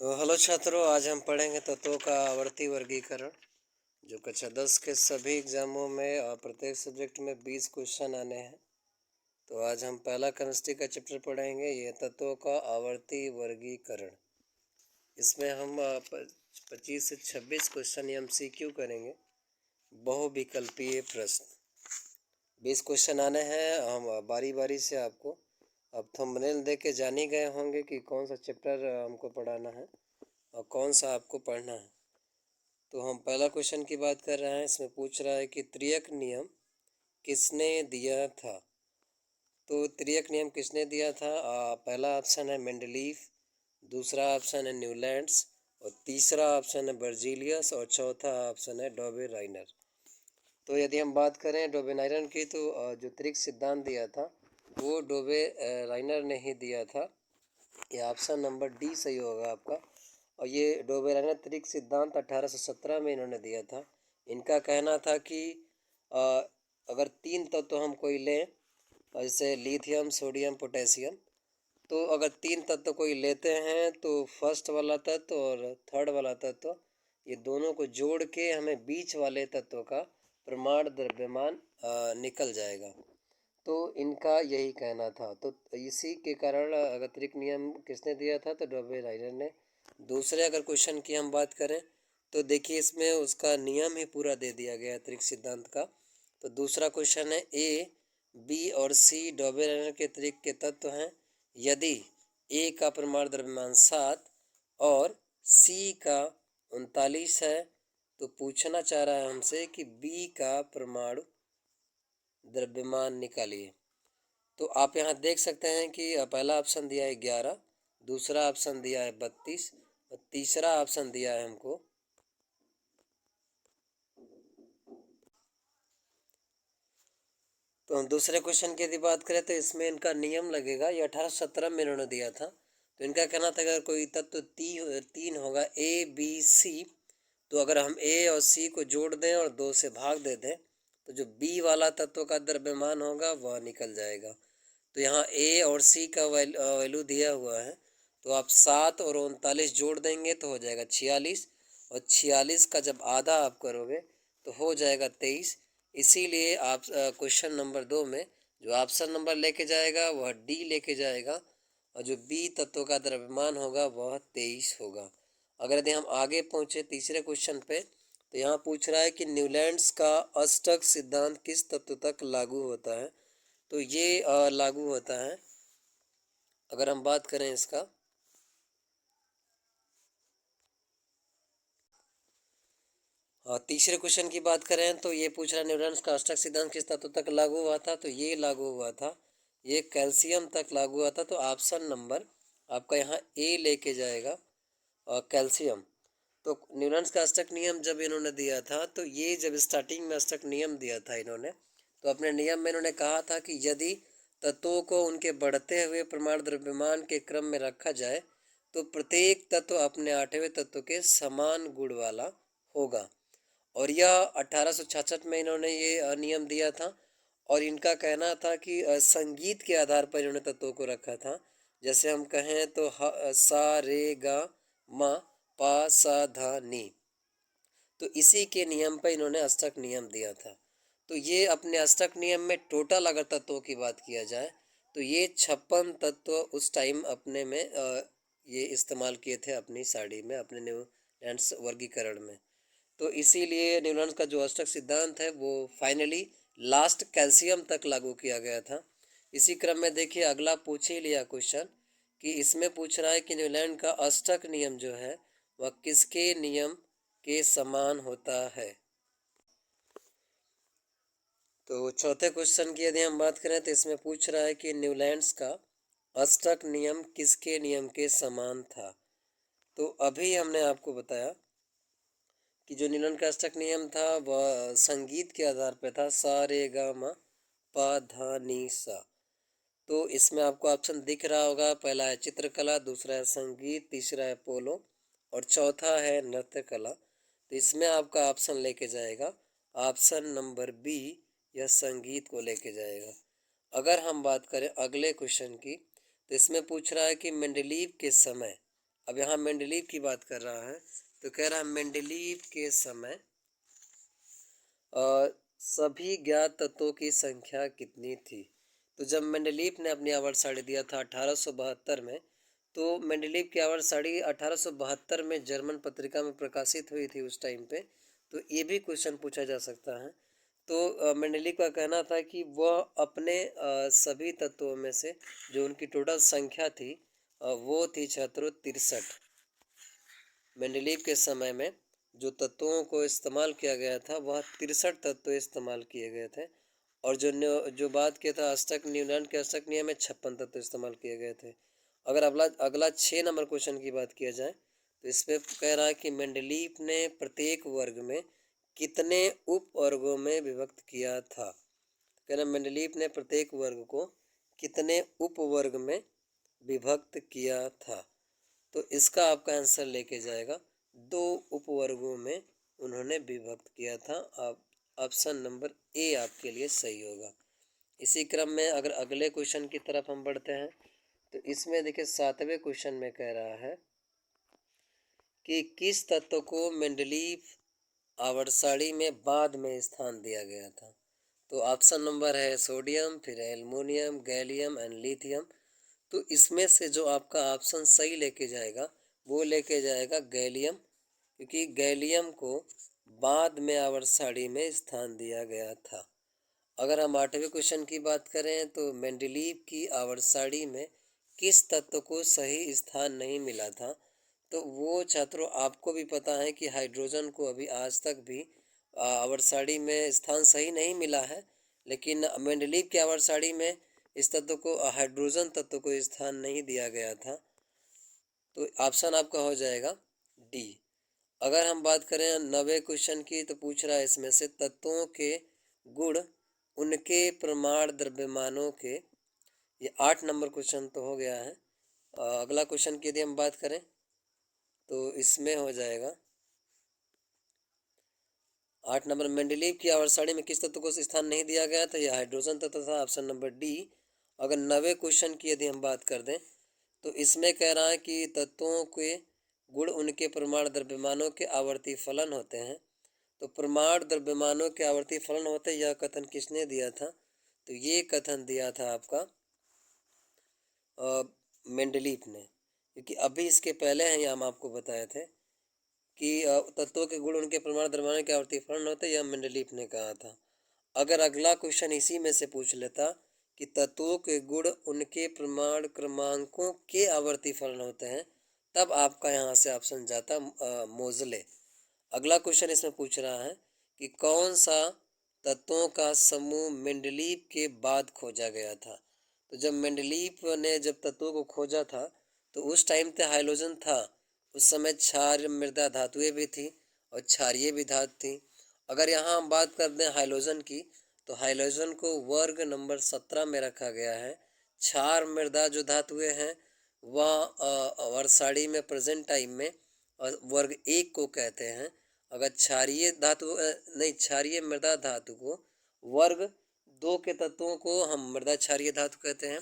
तो हेलो छात्रों, आज हम पढ़ेंगे तत्वों का आवर्ती वर्गीकरण। जो कक्षा 10 के सभी एग्जामों में और प्रत्येक सब्जेक्ट में 20 क्वेश्चन आने हैं। तो आज हम पहला केमिस्ट्री का चैप्टर पढ़ेंगे, ये तत्वों का आवर्ती वर्गीकरण। इसमें हम 25 से 26 क्वेश्चन MCQ करेंगे, बहुविकल्पीय प्रश्न। 20 क्वेश्चन आने हैं। हम बारी बारी से आपको अब थंबनेल देख के जान ही गए होंगे कि कौन सा चैप्टर हमको पढ़ाना है और कौन सा आपको पढ़ना है। तो हम पहला क्वेश्चन की बात कर रहे हैं। इसमें पूछ रहा है कि त्रियक नियम किसने दिया था। तो त्रियक नियम किसने दिया था? पहला ऑप्शन है मेंडलीव, दूसरा ऑप्शन है न्यूलैंड्स, और तीसरा ऑप्शन है बर्जीलियस, और चौथा ऑप्शन है डोबेराइनर। तो यदि हम बात करें डोबेराइनर की, तो जो त्रिक सिद्धांत दिया था वो डोबेराइनर ने ही दिया था। ये ऑप्शन नंबर डी सही होगा आपका। और ये डोबेराइनर त्रिक सिद्धांत 1817 में इन्होंने दिया था। इनका कहना था कि अ, अगर 3 तत्व हम कोई लें, जैसे लिथियम, सोडियम, पोटेशियम, तो अगर 3 तत्व कोई लेते हैं तो फर्स्ट वाला तत्व और थर्ड वाला तत्व, ये दोनों को जोड़ के हमें बीच वाले तत्व का प्रमाण द्रव्यमान निकल जाएगा। तो इनका यही कहना था। तो इसी के कारण अतिरिक्त नियम किसने दिया था? तो डोबेराइनर ने। दूसरे अगर क्वेश्चन की हम बात करें तो देखिए, इसमें उसका नियम ही पूरा दे दिया गया अतिरिक्त सिद्धांत का। तो दूसरा क्वेश्चन है, ए, बी और सी डोबेराइनर के अतिरिक्त के तत्व हैं यदि ए का प्रमाण द्रव्यमान 7 और सी का 39 है, तो पूछना चाह रहा है हमसे कि बी का परमाणु द्रव्यमान निकालिए। तो आप यहाँ देख सकते हैं कि पहला ऑप्शन दिया है 11, दूसरा ऑप्शन दिया है 32 और तीसरा ऑप्शन दिया है हमको। तो हम दूसरे क्वेश्चन की यदि बात करें तो इसमें इनका नियम लगेगा। ये 1817 में इन्होंने दिया था। तो इनका कहना था अगर कोई तत्व तीन होगा, ए बी सी, तो अगर हम ए और सी को जोड़ दें और 2 से भाग दे दें तो जो बी वाला तत्व का द्रव्यमान होगा वह निकल जाएगा। तो यहाँ ए और सी का वैल्यू दिया हुआ है। तो आप 7 और 39 जोड़ देंगे तो हो जाएगा 46, और 46 का जब आधा आप करोगे तो हो जाएगा 23। इसीलिए आप क्वेश्चन नंबर 2 में जो ऑप्शन नंबर लेके जाएगा वह डी लेके जाएगा, और जो बी तत्व का द्रव्यमान होगा वह 23 होगा। अगर यदि हम आगे पहुँचे तीसरे क्वेश्चन पे, तो यहाँ पूछ रहा है कि न्यूलैंड्स का अष्टक सिद्धांत किस तत्व तक लागू होता है। तो ये लागू होता है, अगर हम बात करें इसका, तीसरे क्वेश्चन की बात करें तो ये पूछ रहा है न्यूटन का अष्टक सिद्धांत किस तत्व तक लागू हुआ था। तो ये लागू हुआ था, ये कैल्शियम तक लागू हुआ था। तो ऑप्शन नंबर आपका यहाँ ए लेके जाएगा, और कैल्शियम। तो न्यूटन का अष्टक नियम जब इन्होंने दिया था, तो ये जब स्टार्टिंग में अष्टक नियम दिया था इन्होंने, तो अपने नियम में इन्होंने कहा था कि यदि तत्वों को उनके बढ़ते हुए प्रमाण द्रव्यमान के क्रम में रखा जाए तो प्रत्येक तत्व अपने 8वें तत्व के समान गुण वाला होगा। और यह 1866 में इन्होंने ये नियम दिया था। और इनका कहना था कि संगीत के आधार पर इन्होंने तत्वों को रखा था। जैसे हम कहें तो सा रे गा मा पा सा धा नी, तो इसी के नियम पर इन्होंने अष्टक नियम दिया था। तो ये अपने अष्टक नियम में टोटल अगर तत्वों की बात किया जाए तो ये 56 तत्व उस टाइम अपने में ये इस्तेमाल किए थे अपनी साड़ी में, अपने न्यूलैंड्स वर्गीकरण में। तो इसीलिए न्यूटन का जो अष्टक सिद्धांत है वो फाइनली लास्ट कैल्शियम तक लागू किया गया था। इसी क्रम में देखिए अगला पूछ ही लिया क्वेश्चन कि इसमें पूछ रहा है कि न्यूलैंड का अष्टक नियम जो है वह किसके नियम के समान होता है। तो चौथे क्वेश्चन की यदि हम बात करें तो इसमें पूछ रहा है कि न्यूलैंड्स का अष्टक नियम किसके नियम के समान था। तो अभी हमने आपको बताया कि जो न्यूटन का अष्टक नियम था वह संगीत के आधार पर था, सा रे गा मा पा धा नी सा। तो इसमें आपको ऑप्शन दिख रहा होगा, पहला है चित्रकला, दूसरा है संगीत, तीसरा है पोलो, और चौथा है नृत्य कला। तो इसमें आपका ऑप्शन लेके जाएगा ऑप्शन नंबर बी, यह संगीत को लेके जाएगा। अगर हम बात करें अगले क्वेश्चन की, तो इसमें पूछ रहा है कि मेंडलीव के समय अब यहाँ मेंडलीव की बात कर रहा है, तो कह रहा है मेंडलीव के समय सभी ज्ञात तत्वों की संख्या कितनी थी। तो जब मेंडलीव ने अपनी आवर्त सारणी दिया था 1872 में, तो मेंडलीव की आवर्त सारणी 1872 में जर्मन पत्रिका में प्रकाशित हुई थी उस टाइम पे। तो ये भी क्वेश्चन पूछा जा सकता है। तो मेंडलीव का कहना था कि वह अपने सभी तत्वों में से जो उनकी टोटल संख्या थी वो थी छात्रों 63। मेंडलीव के समय में जो तत्वों को इस्तेमाल किया गया था वह 63 तत्व इस्तेमाल किए गए थे। और जो बात किया था अष्टक न्यूटन के अष्टक नियम में 56 तत्व इस्तेमाल किए गए थे। अगर अगला 6 नंबर क्वेश्चन की बात किया जाए, तो इसमें कह रहा है कि मेंडलीव ने प्रत्येक वर्ग में कितने उप वर्गों में विभक्त किया था। कह रहा मेंडलीव ने प्रत्येक वर्ग को कितने उप वर्ग में विभक्त किया था। तो इसका आपका आंसर लेके जाएगा 2 उपवर्गों में उन्होंने विभक्त किया था। आप ऑप्शन नंबर ए आपके लिए सही होगा। इसी क्रम में अगर अगले क्वेश्चन की तरफ हम बढ़ते हैं, तो इसमें देखिए 7वें क्वेश्चन में कह रहा है कि किस तत्व को मेंडलीव आवर्त सारणी में बाद में स्थान दिया गया था। तो ऑप्शन नंबर है सोडियम, फिर एल्युमिनियम, गैलियम एंड लिथियम। तो इसमें से जो आपका ऑप्शन सही लेके जाएगा वो लेके जाएगा गैलियम, क्योंकि गैलियम को बाद में आवर्त सारणी में स्थान दिया गया था। अगर हम 8वें क्वेश्चन की बात करें, तो मेंडलीव की आवर्त सारणी में किस तत्व को सही स्थान नहीं मिला था। तो वो छात्रों आपको भी पता है कि हाइड्रोजन को अभी आज तक भी आवर्त सारणी में स्थान सही नहीं मिला है, लेकिन मेंडलीव की आवर्त सारणी में इस तत्व को हाइड्रोजन तत्व को स्थान नहीं दिया गया था। तो ऑप्शन आपका हो जाएगा डी। अगर हम बात करें 9वें क्वेश्चन की, तो पूछ रहा है इसमें से तत्वों के गुण उनके प्रमाण द्रव्यमानों के। ये 8 नंबर क्वेश्चन तो हो गया है। अगला क्वेश्चन की यदि हम बात करें, तो इसमें हो जाएगा 8 नंबर मेंडलीव की आवर्त सारणी में किस तत्व को स्थान नहीं दिया गया था। यह हाइड्रोजन तत्व था, ऑप्शन नंबर डी। अगर 9वें क्वेश्चन की यदि हम बात कर दें, तो इसमें कह रहा है कि तत्वों के गुण उनके प्रमाण द्रव्यमानों के आवर्ती फलन होते हैं। तो प्रमाण द्रव्यमानों के आवर्ती फलन होते हैं, यह कथन किसने दिया था। तो ये कथन दिया था आपका मेंडलीव ने, क्योंकि अभी इसके पहले हैं हम आपको बताए थे कि तत्वों के गुण उनके प्रमाण द्रव्यमानों के आवर्ती फलन होते हैं, यह मेंडलीव ने कहा था। अगर अगला क्वेश्चन इसी में से पूछ लेता कि तत्वों के गुण उनके प्रमाण क्रमांकों के आवर्ती फलन होते हैं, तब आपका यहाँ से ऑप्शन जाता मोजले। अगला क्वेश्चन इसमें पूछ रहा है कि कौन सा तत्वों का समूह मेंडलीव के बाद खोजा गया था। तो जब मेंडलीव ने जब तत्वों को खोजा था, तो उस टाइम पे हाइड्रोजन था। उस समय क्षार मृदा धातुएं भी थी और क्षारीय भी धातु थी। अगर यहाँ हम बात कर दें हाइड्रोजन की, तो हाइड्रोजन को वर्ग नंबर 17 में रखा गया है। क्षार मृदा जो धातुएं हैं वह वर्ग सारणी में प्रेजेंट टाइम में वर्ग 1 को कहते हैं। अगर क्षारीय धातु नहीं, क्षारीय मृदा धातु को वर्ग 2 के तत्वों को हम मृदा क्षारीय धातु कहते हैं,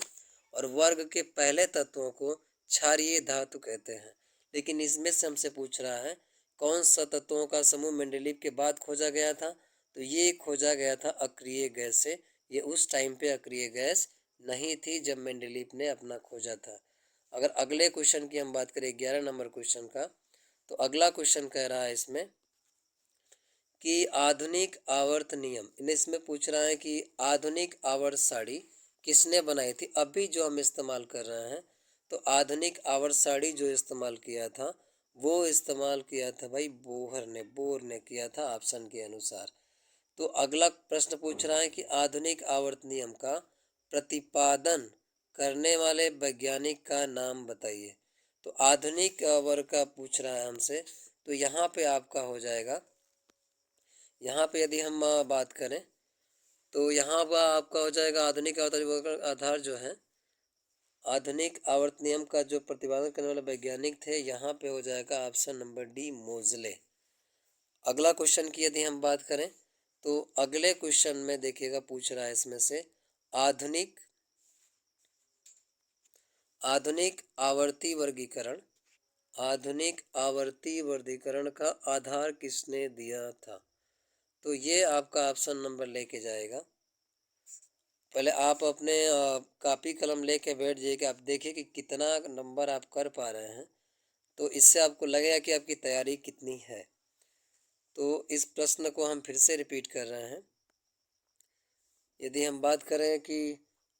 और वर्ग के पहले तत्वों को क्षारीय धातु कहते हैं। लेकिन इसमें से हमसे पूछ रहा है कौन सा तत्वों का समूह मेंडलीव के बाद खोजा गया था। तो ये खोजा गया था अक्रिय गैस से। ये उस टाइम पे अक्रिय गैस नहीं थी जब मेंडलीव ने अपना खोजा था। अगर अगले क्वेश्चन की हम बात करें 11 नंबर क्वेश्चन का, तो अगला क्वेश्चन कह रहा है इसमें कि आधुनिक आवर्त नियम, इसमें पूछ रहा है कि आधुनिक आवर्त सारणी किसने बनाई थी। अभी जो हम इस्तेमाल कर रहे हैं, तो आधुनिक आवर्त सारणी जो इस्तेमाल किया था वो इस्तेमाल किया था भाई बोर ने किया था ऑप्शन के अनुसार। तो अगला प्रश्न पूछ रहा है कि आधुनिक आवर्त नियम का प्रतिपादन करने वाले वैज्ञानिक का नाम बताइए। तो आधुनिक वर्ग का पूछ रहा है हमसे, तो यहाँ पे आपका हो जाएगा, यहाँ पे यदि हम बात करें, तो यहाँ पर आपका हो जाएगा आधुनिक आवर्त आधार जो है, आधुनिक आवर्त नियम का जो प्रतिपादन करने वाले वैज्ञानिक थे, यहाँ पे हो जाएगा ऑप्शन नंबर डी मोजले। अगला क्वेश्चन की यदि हम बात करें, तो अगले क्वेश्चन में देखिएगा पूछ रहा है इसमें से आधुनिक आवर्ती वर्गीकरण आधुनिक आवर्ती वर्गीकरण का आधार किसने दिया था? तो ये आपका ऑप्शन नंबर लेके जाएगा। पहले आप अपने कापी कलम लेके बैठ जाइए कि आप देखिए कि कितना नंबर आप कर पा रहे हैं, तो इससे आपको लगेगा कि आपकी तैयारी कितनी है। तो इस प्रश्न को हम फिर से रिपीट कर रहे हैं। यदि हम बात करें कि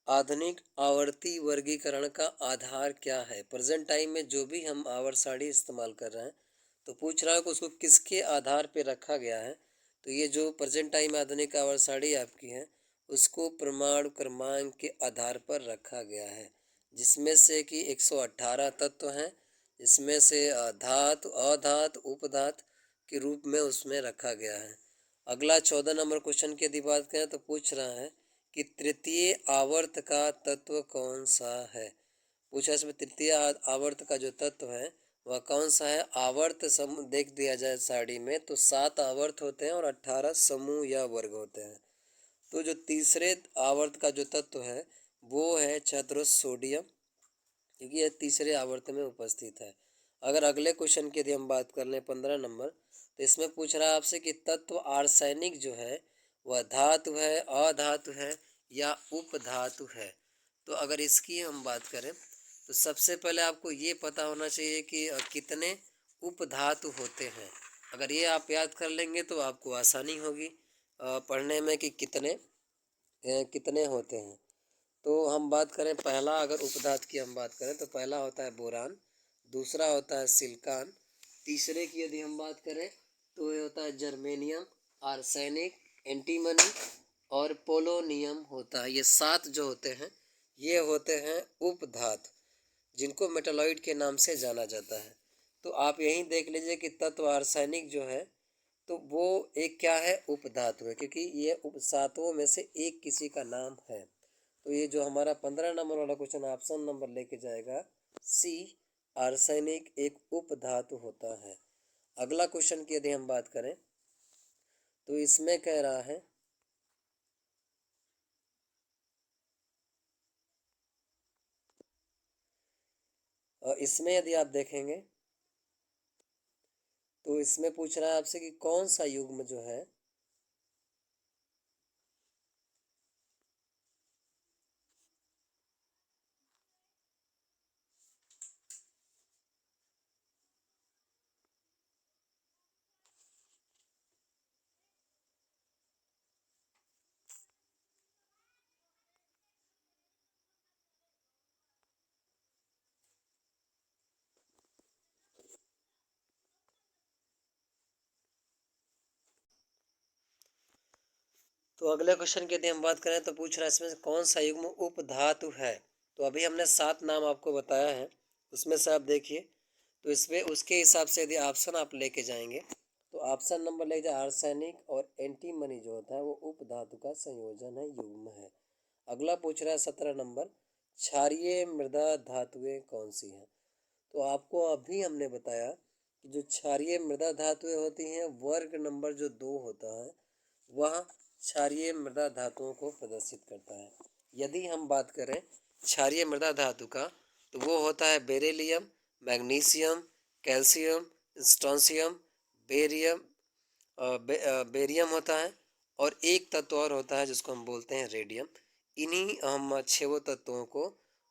आधुनिक आवर्ती वर्गीकरण का आधार क्या है, प्रेजेंट टाइम में जो भी हम आवर्त सारणी इस्तेमाल कर रहे हैं, तो पूछ रहा है कि उसको किसके आधार पे रखा गया है। तो ये जो प्रेजेंट टाइम आधुनिक आवर्त सारणी आपकी है, उसको परमाणु क्रमांक के आधार पर रखा गया है, जिसमें से कि 118 तत्व हैं, जिसमें से धातु, अधातु, उपधातु के रूप में उसमें रखा गया है। अगला 14 नंबर क्वेश्चन की यदि बात करें तो पूछ रहा है कि तृतीय आवर्त का तत्व कौन सा है। पूछा इसमें तृतीय आवर्त का जो तत्व है वह कौन सा है। आवर्त समूह देख दिया जाए सारणी में तो 7 आवर्त होते हैं और 18 समूह या वर्ग होते हैं। तो जो तीसरे आवर्त का जो तत्व है वो है चतुर्थ सोडियम, क्योंकि यह तीसरे आवर्त में उपस्थित है। अगर अगले क्वेश्चन की यदि हम बात कर लें 15 नंबर, तो इसमें पूछ रहा है आपसे कि तत्व आर्सेनिक जो है वह धातु है, अधातु है या उपधातु है। तो अगर इसकी हम बात करें तो सबसे पहले आपको ये पता होना चाहिए कि कितने उपधातु होते हैं। अगर ये आप याद कर लेंगे तो आपको आसानी होगी पढ़ने में कि कितने कितने होते हैं। तो हम बात करें पहला, अगर उपधातु की हम बात करें तो पहला होता है बोरान, दूसरा होता है सिलिकॉन, तीसरे की यदि हम बात करें तो ये होता है जर्मेनियम, आर्सेनिक, एंटीमनी और पोलोनियम होता है। ये 7 जो होते हैं ये होते हैं उपधातु, जिनको मेटालॉइड के नाम से जाना जाता है। तो आप यहीं देख लीजिए कि तत्व आर्सेनिक जो है तो वो एक क्या है, उपधातु है, क्योंकि ये उप सातों में से एक किसी का नाम है। तो ये जो हमारा 15 नंबर वाला क्वेश्चन ऑप्शन नंबर लेके जाएगा सी, आर्सेनिक एक उपधातु होता है। अगला क्वेश्चन की यदि हम बात करें तो इसमें कह रहा है और इसमें यदि आप देखेंगे तो इसमें पूछ रहा है आपसे कि कौन सा युग्म जो है तो अगले क्वेश्चन की यदि हम बात करें तो पूछ रहा है इसमें से कौन सा युग्म उपधातु है। तो अभी हमने 7 नाम आपको बताया है, उसमें से आप देखिए तो इसमें उसके हिसाब से यदि ऑप्शन आप लेके जाएंगे तो ऑप्शन नंबर ले जाए आर्सेनिक और एंटीमनी जो होता है वो उपधातु का संयोजन है, युग्म है। अगला पूछ रहा है 17 नंबर, क्षारीय मृदा धातुएं कौन सी हैं। तो आपको अभी हमने बताया कि जो क्षारीय मृदा धातुएं होती हैं वर्ग नंबर जो 2 होता है वह क्षारीय मृदा धातुओं को प्रदर्शित करता है। यदि हम बात करें क्षारीय मृदा धातु का तो वो होता है beryllium, magnesium, calcium, strontium, barium, barium होता है और एक तत्व और होता है जिसको हम बोलते हैं रेडियम। इन्हीं हम 6 तत्वों को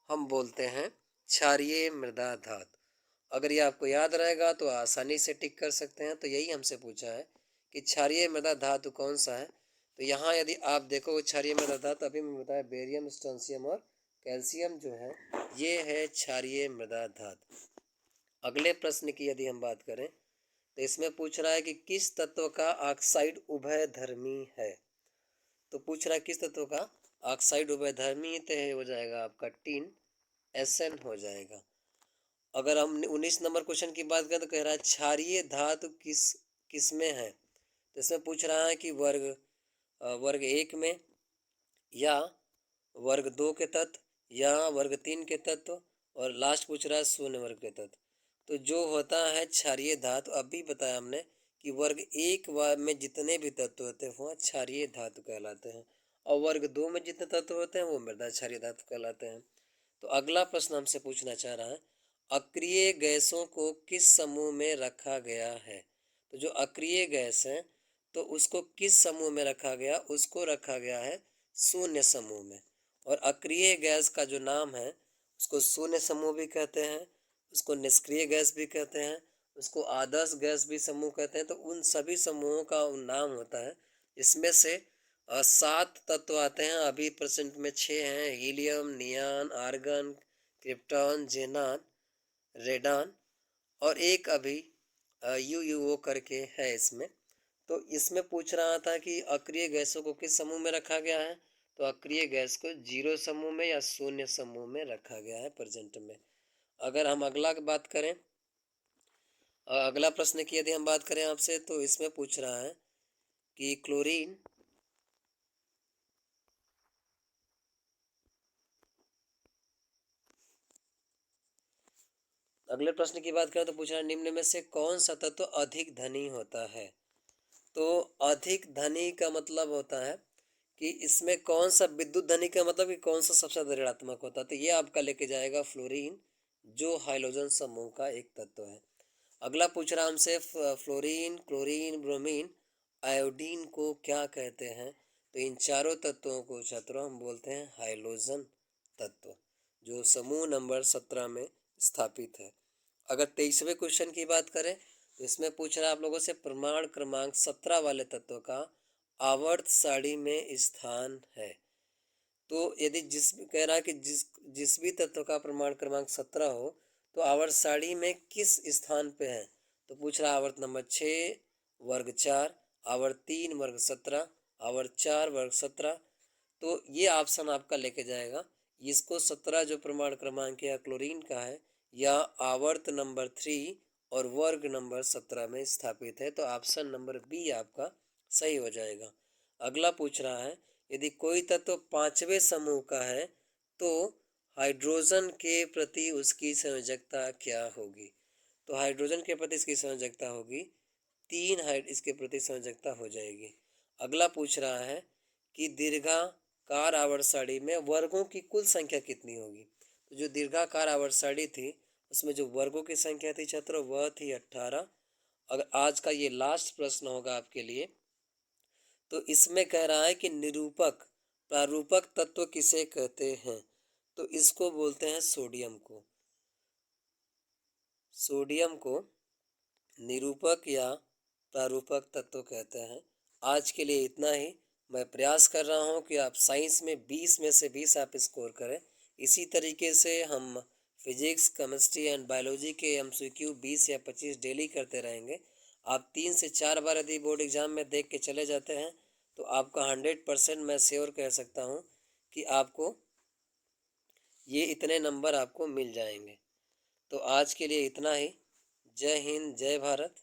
हम बोलते हैं क्षारीय मृदा धातु। अगर ये आपको याद रहेगा तो आसानी से टिक कर सकते हैं। तो यही हमसे पूछा है कि क्षारीय मृदा धातु कौन सा है। तो यहाँ यदि आप देखो क्षारीय मृदा धातु अभी मैं बताया बेरियम, स्ट्रोंशियम और कैल्शियम जो है ये है क्षारीय मृदा धातु। अगले प्रश्न की यदि हम बात करें तो इसमें पूछ रहा है कि किस तत्व का ऑक्साइड उभयधर्मी है। तो पूछ रहा है किस तत्व का ऑक्साइड उभयधर्मी, तो हो जाएगा आपका टीन, एसएन हो जाएगा। अगर हम 19 नंबर क्वेश्चन की बात करें तो कह रहा है क्षारीय धातु किस में है। तो इसमें पूछ रहा है कि वर्ग 1 में या वर्ग 2 के तत्व या वर्ग 3 के तत्व और लास्ट पूछ रहा है शून्य वर्ग के तत्व। तो जो होता है क्षारीय धातु अभी बताया हमने कि वर्ग 1 में जितने भी तत्व होते हैं वह क्षारीय धातु कहलाते हैं और वर्ग 2 में जितने तत्व होते हैं वो मृदा क्षारीय धातु कहलाते हैं। तो अगला प्रश्न हमसे पूछना चाह रहा है अक्रिय गैसों को किस समूह में रखा गया है। तो जो अक्रिय गैस है तो उसको किस समूह में रखा गया, उसको रखा गया है शून्य समूह में। और अक्रिय गैस का जो नाम है उसको शून्य समूह भी कहते हैं, उसको निष्क्रिय गैस भी कहते हैं, उसको आदर्श गैस भी समूह कहते हैं। तो उन सभी समूहों का नाम होता है। इसमें से 7 तत्व आते हैं, अभी प्रेजेंट में 6 हैं, हीलियम, नियान, आर्गन, क्रिप्टॉन, जेनान, रेडान और एक अभी यूयूओ करके है इसमें। तो इसमें पूछ रहा था कि अक्रिय गैसों को किस समूह में रखा गया है। तो अक्रिय गैस को 0 समूह में या शून्य समूह में रखा गया है प्रेजेंट में। अगर हम अगला बात करें, अगला प्रश्न की यदि हम बात करें आपसे, तो इसमें पूछ रहा है कि क्लोरीन अगले प्रश्न की बात करें तो पूछ रहा है निम्न में से कौन सा तत्व अधिक धनी होता है। तो अधिक धनी का मतलब होता है कि इसमें कौन सा, विद्युत धनी का मतलब कि कौन सा सबसे ज्यादा ऋणात्मक होता है। तो ये आपका लेके जाएगा फ्लोरीन, जो हाइड्रोजन समूह का एक तत्व है। अगला पूछ रहा हमसे फ्लोरीन, क्लोरीन, ब्रोमीन, आयोडीन को क्या कहते हैं। तो इन चारों तत्वों को छात्रों हम बोलते हैं हाइड्रोजन तत्व, जो समूह नंबर 17 में स्थापित है। अगर 23वें क्वेश्चन की बात करें तो इसमें पूछ रहा है आप लोगों से प्रमाण क्रमांक 17 वाले तत्व का आवर्त सारणी में स्थान है। तो यदि कह रहा है कि जिस भी तत्व का प्रमाण क्रमांक 17 हो तो आवर्त सारणी में किस स्थान पे है। तो पूछ रहा आवर्त नंबर 6, वर्ग 4, आवर्त 3, वर्ग 17, आवर्त 4, वर्ग 17। तो ये ऑप्शन आपका लेके जाएगा इसको 17 जो प्रमाण क्रमांक या क्लोरीन का है या आवर्त नंबर 3 और वर्ग नंबर 17 में स्थापित है। तो ऑप्शन नंबर बी आपका सही हो जाएगा। अगला पूछ रहा है यदि कोई तत्व 5वें समूह का है तो हाइड्रोजन के प्रति उसकी संयोजकता क्या होगी। तो हाइड्रोजन के प्रति इसकी संयोजकता होगी 3, इसके प्रति संयोजकता हो जाएगी। अगला पूछ रहा है कि दीर्घाकार आवर्त सारणी में वर्गों की कुल संख्या कितनी होगी। तो जो दीर्घाकार आवर्त सारणी थी उसमें जो वर्गों की संख्या थी छात्रों वह थी 18। अगर आज का ये लास्ट प्रश्न होगा आपके लिए, तो इसमें कह रहा है कि निरूपक प्रारूपक तत्व किसे कहते हैं। तो इसको बोलते हैं सोडियम को। सोडियम को निरूपक या प्रारूपक तत्व कहते हैं। आज के लिए इतना ही। मैं प्रयास कर रहा हूं कि आप साइंस में 20 में से 20 आप स्कोर करें। इसी तरीके से हम फिजिक्स, केमिस्ट्री एंड बायोलॉजी के एमसीक्यू 20 या 25 डेली करते रहेंगे। आप 3 से 4 बार यदि बोर्ड एग्जाम में देख के चले जाते हैं तो आपका 100% मैं श्योर कह सकता हूं कि आपको ये इतने नंबर आपको मिल जाएंगे। तो आज के लिए इतना ही। जय हिंद, जय भारत।